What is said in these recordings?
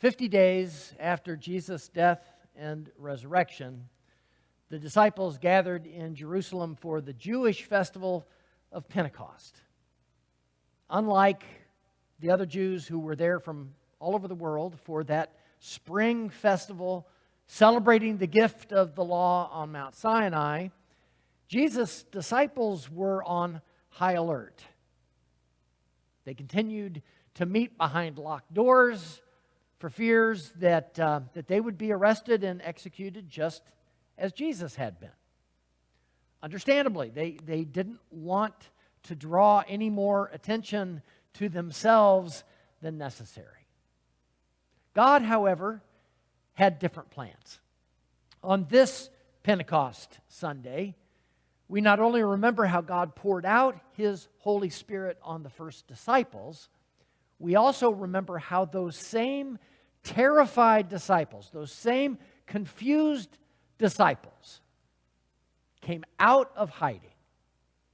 50 days after Jesus' death and resurrection, the disciples gathered in Jerusalem for the Jewish festival of Pentecost. Unlike the other Jews who were there from all over the world for that spring festival celebrating the gift of the law on Mount Sinai, Jesus' disciples were on high alert. They continued to meet behind locked doors for fears that they would be arrested and executed just as Jesus had been. Understandably, they didn't want to draw any more attention to themselves than necessary. God, however, had different plans. On this Pentecost Sunday, we not only remember how God poured out His Holy Spirit on the first disciples, we also remember how those same terrified disciples, those same confused disciples, came out of hiding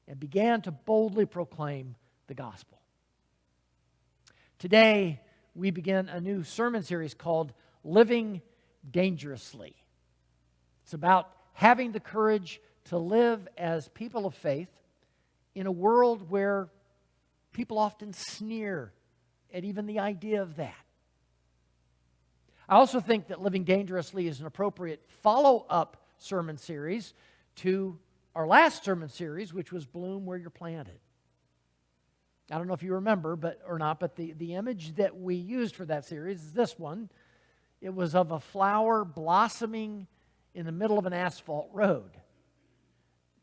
and began to boldly proclaim the gospel. Today, we begin a new sermon series called Living Dangerously. It's about having the courage to live as people of faith in a world where people often sneer at even the idea of that. I also think that Living Dangerously is an appropriate follow-up sermon series to our last sermon series, which was Bloom Where You're Planted. I don't know if you remember but the image that we used for that series is this one. It was of a flower blossoming in the middle of an asphalt road.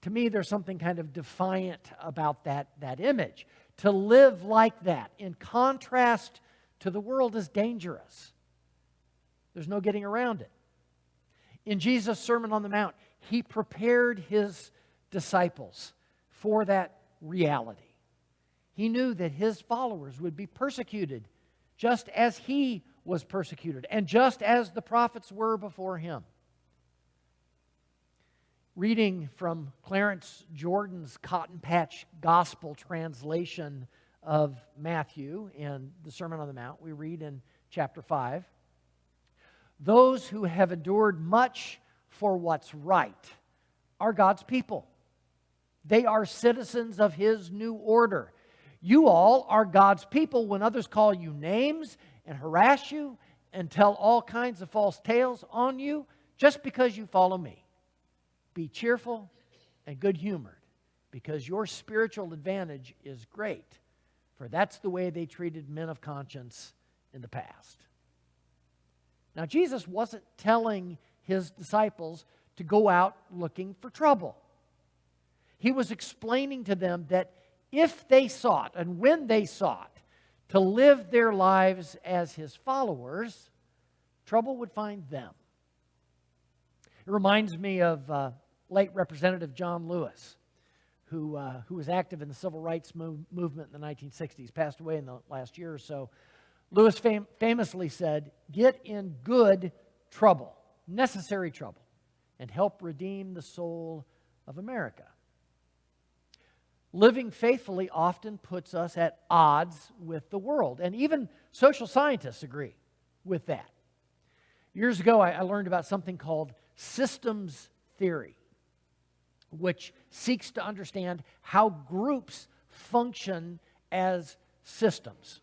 To me, there's something kind of defiant about that image. To live like that, in contrast to the world, is dangerous. There's no getting around it. In Jesus' Sermon on the Mount, He prepared His disciples for that reality. He knew that His followers would be persecuted just as He was persecuted and just as the prophets were before Him. Reading from Clarence Jordan's Cotton Patch Gospel translation of Matthew in the Sermon on the Mount, we read in chapter 5, "Those who have endured much for what's right are God's people. They are citizens of His new order. You all are God's people when others call you names and harass you and tell all kinds of false tales on you just because you follow me. Be cheerful and good-humored, because your spiritual advantage is great, for that's the way they treated men of conscience in the past." Now, Jesus wasn't telling His disciples to go out looking for trouble. He was explaining to them that if they sought, and when they sought, to live their lives as His followers, trouble would find them. It reminds me of late Representative John Lewis, who was active in the civil rights movement in the 1960s, passed away in the last year or so. Lewis famously said, "Get in good trouble, necessary trouble, and help redeem the soul of America." Living faithfully often puts us at odds with the world, and even social scientists agree with that. Years ago, I learned about something called systems theory, which seeks to understand how groups function as systems.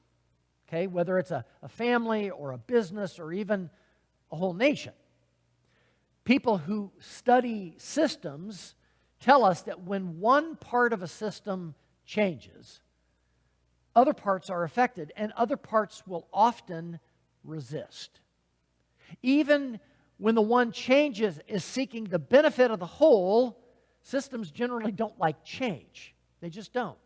Okay, whether it's a family or a business or even a whole nation. People who study systems tell us that when one part of a system changes, other parts are affected, and other parts will often resist. Even when the one changes is seeking the benefit of the whole, systems generally don't like change. They just don't.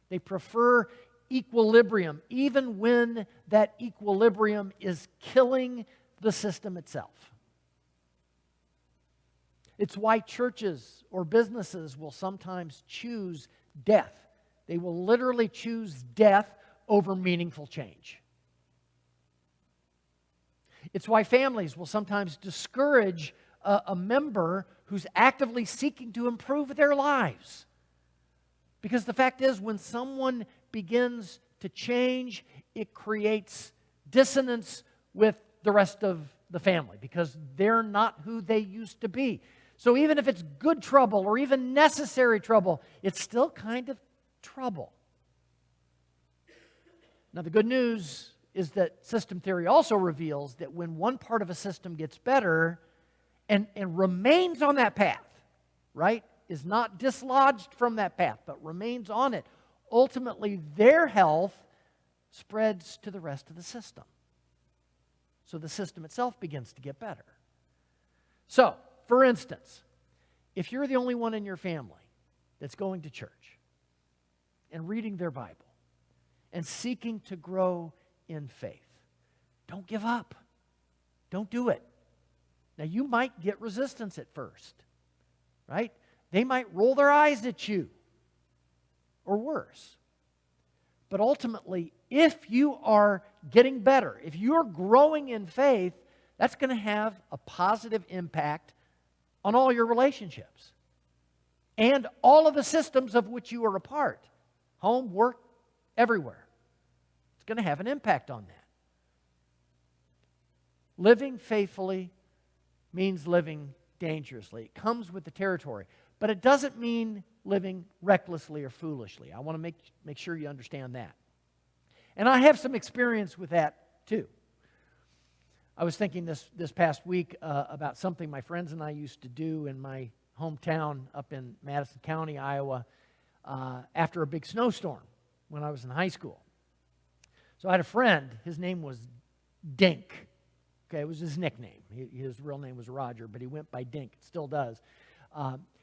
They prefer equilibrium, even when that equilibrium is killing the system itself. It's why churches or businesses will sometimes choose death. They will literally choose death over meaningful change. It's why families will sometimes discourage a member who's actively seeking to improve their lives. Because the fact is, when someone begins to change, it creates dissonance with the rest of the family because they're not who they used to be. So even if it's good trouble or even necessary trouble, it's still kind of trouble. Now, the good news is that system theory also reveals that when one part of a system gets better and remains on that path, right, is not dislodged from that path, but remains on it, ultimately their health spreads to the rest of the system. So the system itself begins to get better. So, for instance, if you're the only one in your family that's going to church and reading their Bible and seeking to grow in faith, don't give up. Don't do it. Now, you might get resistance at first, right? They might roll their eyes at you, or worse. But ultimately, if you are getting better, if you're growing in faith, that's going to have a positive impact on all your relationships and all of the systems of which you are a part. Home, work, everywhere. It's going to have an impact on that. Living faithfully means living dangerously. It comes with the territory. But it doesn't mean living recklessly or foolishly. I want to make sure you understand that. And I have some experience with that too. I was thinking this past week about something my friends and I used to do in my hometown up in Madison County, Iowa, after a big snowstorm when I was in high school. So I had a friend, his name was Dink. Okay, it was his nickname. His real name was Roger, but he went by Dink. It still does.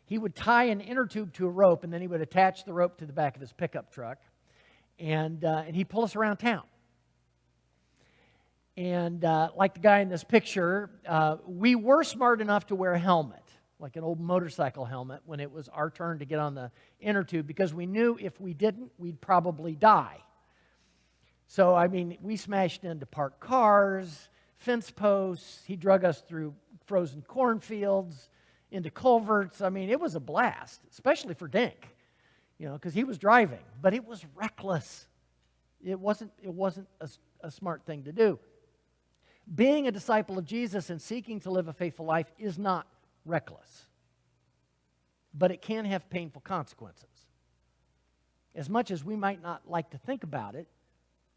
He would tie an inner tube to a rope, and then he would attach the rope to the back of his pickup truck, and he'd pull us around town. And like the guy in this picture, we were smart enough to wear a helmet, like an old motorcycle helmet, when it was our turn to get on the inner tube, because we knew if we didn't, we'd probably die. So, I mean, we smashed into parked cars, fence posts. He drug us through frozen cornfields, into culverts. I mean, it was a blast, especially for Dink, because he was driving. But it was reckless. It wasn't a smart thing to do. Being a disciple of Jesus and seeking to live a faithful life is not reckless. But it can have painful consequences. As much as we might not like to think about it,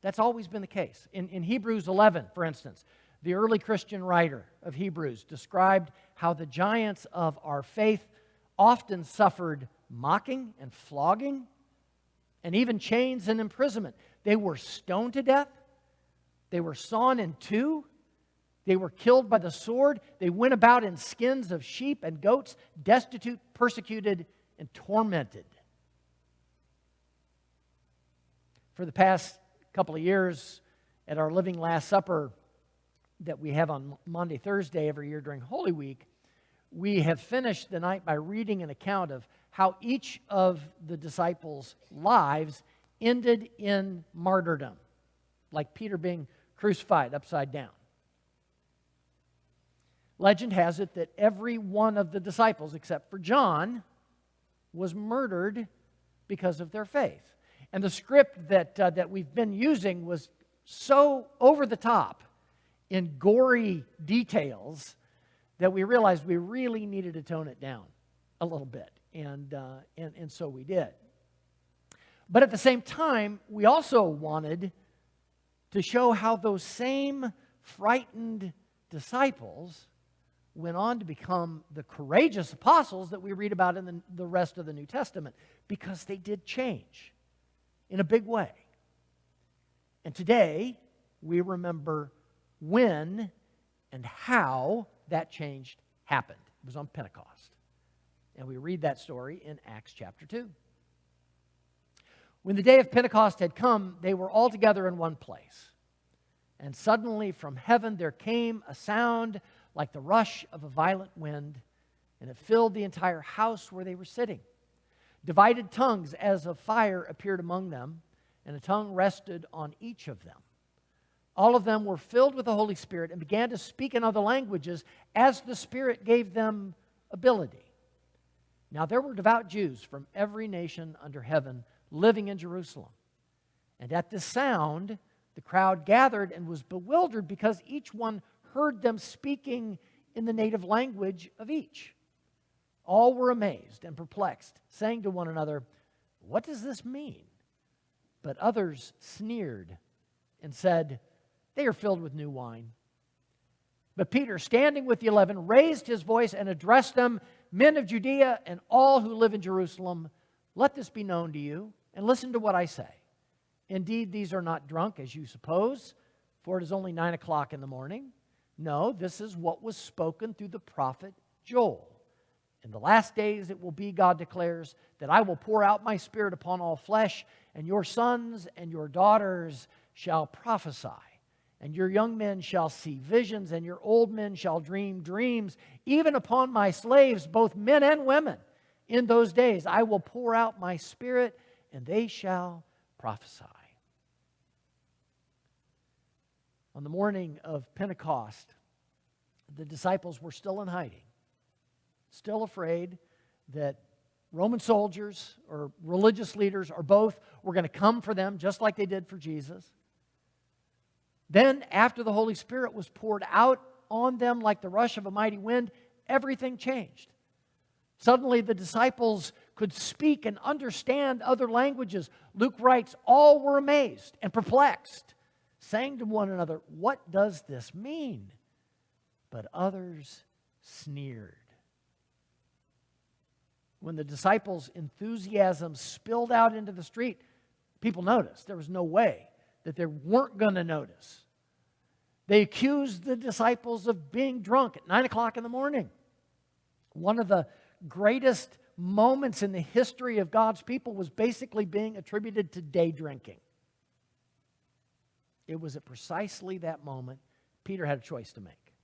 that's always been the case. In Hebrews 11, for instance, the early Christian writer of Hebrews described how the giants of our faith often suffered mocking and flogging and even chains and imprisonment. They were stoned to death. They were sawn in two. They were killed by the sword. They went about in skins of sheep and goats, destitute, persecuted, and tormented. For the past couple of years at our Living Last Supper that we have on Monday, Thursday every year during Holy Week, we have finished the night by reading an account of how each of the disciples' lives ended in martyrdom, like Peter being crucified upside down. Legend has it that every one of the disciples, except for John, was murdered because of their faith. And the script that we've been using was so over the top in gory details that we realized we really needed to tone it down a little bit, and so we did. But at the same time, we also wanted to show how those same frightened disciples went on to become the courageous apostles that we read about in the rest of the New Testament, because they did change in a big way. And today, we remember when and how that change happened. It was on Pentecost. And we read that story in Acts chapter 2. When the day of Pentecost had come, they were all together in one place. And suddenly from heaven there came a sound like the rush of a violent wind, and it filled the entire house where they were sitting. Divided tongues as of fire appeared among them, and a tongue rested on each of them. All of them were filled with the Holy Spirit and began to speak in other languages as the Spirit gave them ability. Now there were devout Jews from every nation under heaven living in Jerusalem. And at this sound, the crowd gathered and was bewildered because each one heard them speaking in the native language of each. All were amazed and perplexed, saying to one another, "What does this mean?" But others sneered and said, "They are filled with new wine." But Peter, standing with the 11, raised his voice and addressed them, "Men of Judea and all who live in Jerusalem, let this be known to you, and listen to what I say. Indeed, these are not drunk, as you suppose, for it is only 9 o'clock in the morning. No, this is what was spoken through the prophet Joel. In the last days it will be, God declares, that I will pour out my Spirit upon all flesh, and your sons and your daughters shall prophesy. And your young men shall see visions, and your old men shall dream dreams. Even upon my slaves, both men and women, in those days I will pour out my Spirit, and they shall prophesy." On the morning of Pentecost, the disciples were still in hiding, still afraid that Roman soldiers or religious leaders or both were going to come for them just like they did for Jesus. Then, after the Holy Spirit was poured out on them like the rush of a mighty wind, everything changed. Suddenly, the disciples could speak and understand other languages. Luke writes, "All were amazed and perplexed, saying to one another, 'What does this mean?' But others sneered." When the disciples' enthusiasm spilled out into the street, people noticed. There was no way that they weren't going to notice. They accused the disciples of being drunk at 9 o'clock in the morning. One of the greatest moments in the history of God's people was basically being attributed to day drinking. It was at precisely that moment Peter had a choice to make.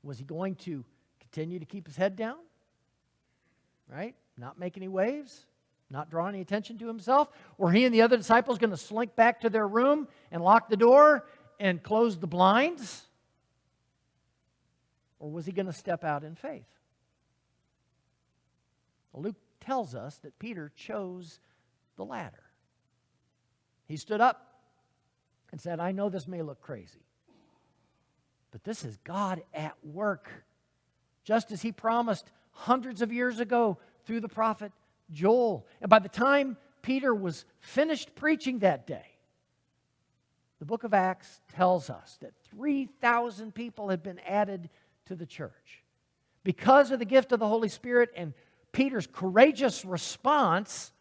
Was he going to continue to keep his head down? Right? Not make any waves? Not draw any attention to himself? Were he and the other disciples going to slink back to their room and lock the door and close the blinds? Or was he going to step out in faith? Well, Luke tells us that Peter chose the latter. He stood up and said, "I know this may look crazy, but this is God at work, just as He promised hundreds of years ago through the prophet Joel." And by the time Peter was finished preaching that day, the book of Acts tells us that 3,000 people had been added to the church. Because of the gift of the Holy Spirit and Peter's courageous response,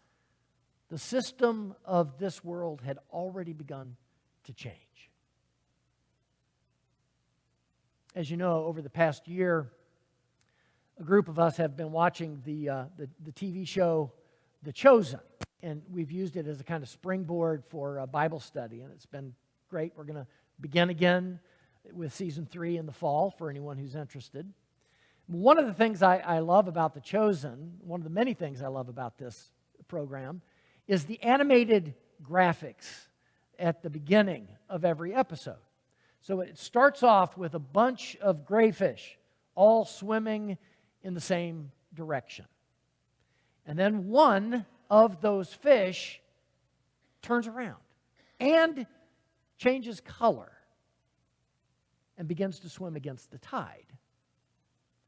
the system of this world had already begun to change. As you know, over the past year, a group of us have been watching the TV show The Chosen, and we've used it as a kind of springboard for Bible study, and it's been great. We're going to begin again with season 3 in the fall for anyone who's interested. One of the things I love about The Chosen, one of the many things I love about this program, is the animated graphics at the beginning of every episode. So it starts off with a bunch of gray fish all swimming in the same direction. And then one of those fish turns around and changes color and begins to swim against the tide.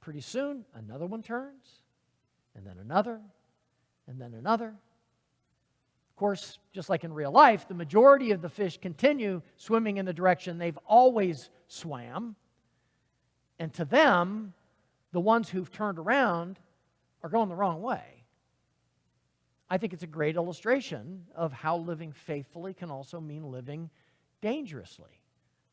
Pretty soon, another one turns, and then another, and then another. Of course, just like in real life, the majority of the fish continue swimming in the direction they've always swam. And to them, the ones who've turned around are going the wrong way. I think it's a great illustration of how living faithfully can also mean living dangerously.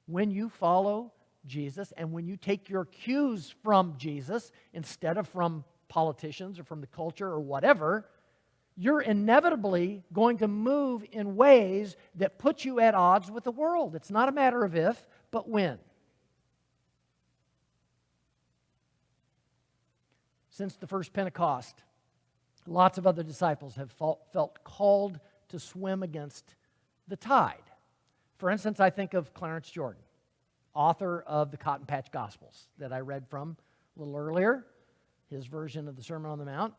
When you follow Jesus and when you take your cues from Jesus instead of from politicians or from the culture or whatever, you're inevitably going to move in ways that put you at odds with the world. It's not a matter of if, but when. Since the first Pentecost, lots of other disciples have felt called to swim against the tide. For instance, I think of Clarence Jordan, author of the Cotton Patch Gospels that I read from a little earlier, his version of the Sermon on the Mount.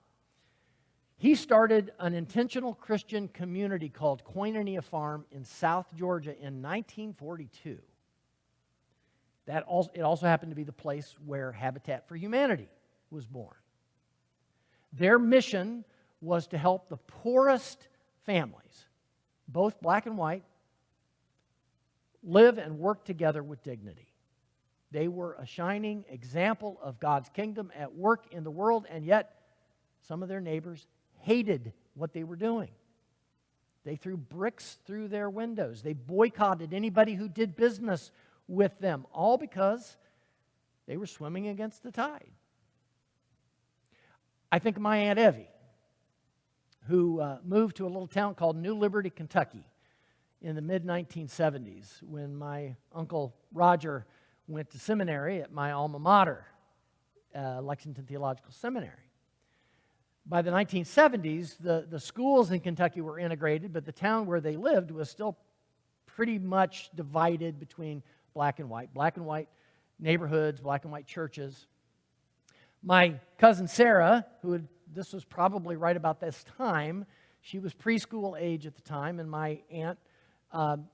He started an intentional Christian community called Koinonia Farm in South Georgia in 1942. It also happened to be the place where Habitat for Humanity was born. Their mission was to help the poorest families, both black and white, live and work together with dignity. They were a shining example of God's kingdom at work in the world, and yet some of their neighbors hated what they were doing. They threw bricks through their windows. They boycotted anybody who did business with them, all because they were swimming against the tide. I think of my Aunt Evie, who moved to a little town called New Liberty, Kentucky in the mid-1970s when my Uncle Roger went to seminary at my alma mater, Lexington Theological Seminary. By the 1970s, the schools in Kentucky were integrated, but the town where they lived was still pretty much divided between black and white neighborhoods, black and white churches. My cousin Sarah, this was probably right about this time, she was preschool age at the time, and my aunt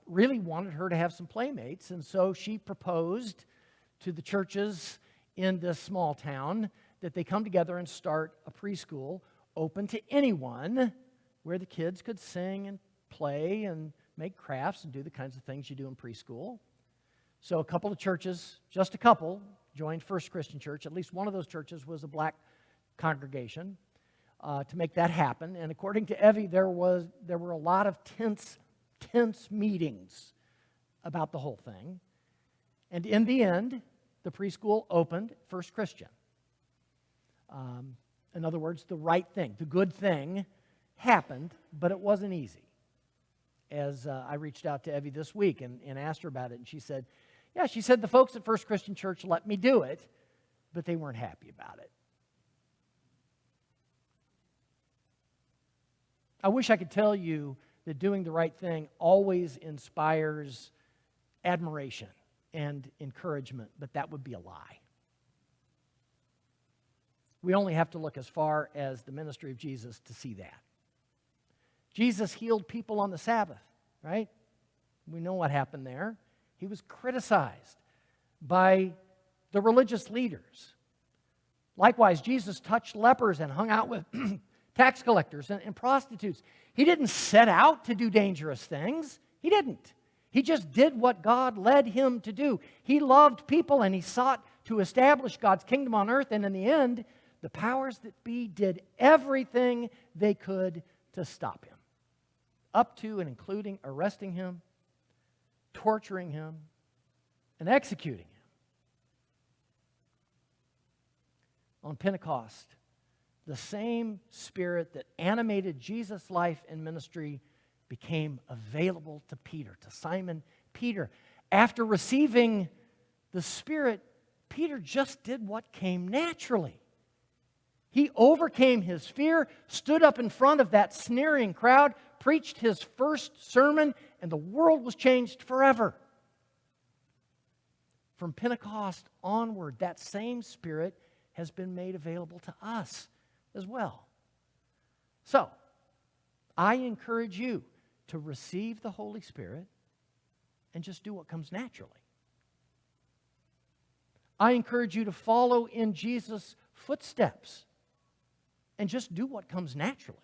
really wanted her to have some playmates, and so she proposed to the churches in this small town that they come together and start a preschool open to anyone, where the kids could sing and play and make crafts and do the kinds of things you do in preschool. So a couple of churches, just a couple, joined First Christian Church. At least one of those churches was a black congregation to make that happen. And according to Evie, there were a lot of tense meetings about the whole thing. And in the end, the preschool opened First Christian. In other words, the right thing, the good thing happened, but it wasn't easy. As I reached out to Evie this week and asked her about it, and she said, the folks at First Christian Church let me do it, but they weren't happy about it. I wish I could tell you that doing the right thing always inspires admiration and encouragement, but that would be a lie. We only have to look as far as the ministry of Jesus to see that. Jesus healed people on the Sabbath, right? We know what happened there. He was criticized by the religious leaders. Likewise, Jesus touched lepers and hung out with tax collectors and prostitutes. He didn't set out to do dangerous things. He didn't. He just did what God led him to do. He loved people and he sought to establish God's kingdom on earth, and in the end, the powers that be did everything they could to stop him, up to and including arresting him, torturing him, and executing him. On Pentecost, the same Spirit that animated Jesus' life and ministry became available to Peter, to Simon Peter. After receiving the Spirit, Peter just did what came naturally. He overcame his fear, stood up in front of that sneering crowd, preached his first sermon, and the world was changed forever. From Pentecost onward, that same Spirit has been made available to us as well. So, I encourage you to receive the Holy Spirit and just do what comes naturally. I encourage you to follow in Jesus' footsteps and just do what comes naturally.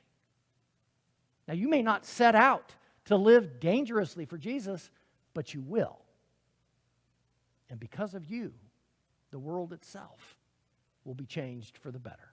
Now, you may not set out to live dangerously for Jesus, but you will. And because of you, the world itself will be changed for the better.